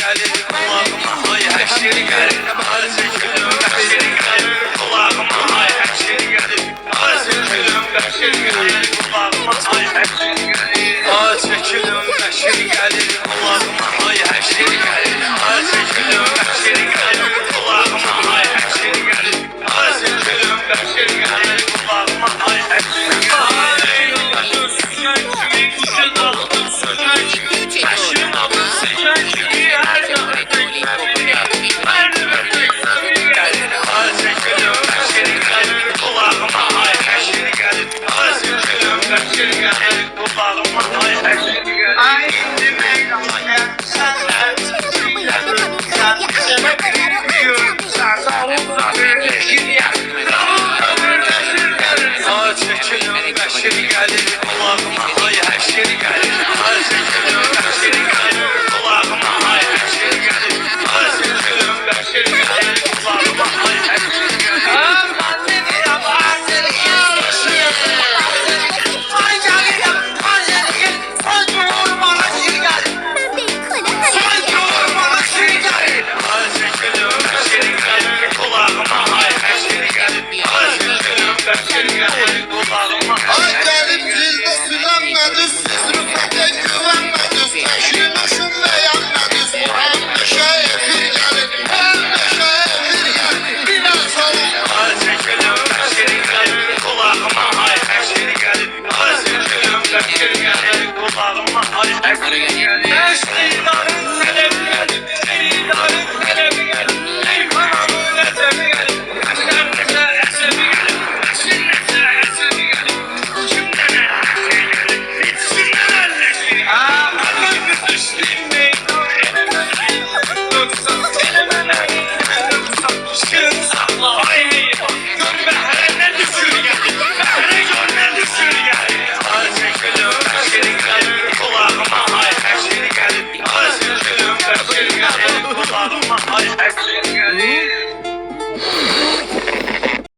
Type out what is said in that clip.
gelir kulağıma, ay her şey gelir. Arzu gülüm her şey gelir kulağıma, ay her şey gelir. Arzu gülüm her şey gelir kulağıma, ay her şey gelir. Arzu gülüm her şey gelir kulağıma, ay her şey gelir. Arzu gülüm her şey gelir kulağıma, ay her şey gelir. Arzu gülüm her şey gelir kulağıma, ay her şey gelir. Ay,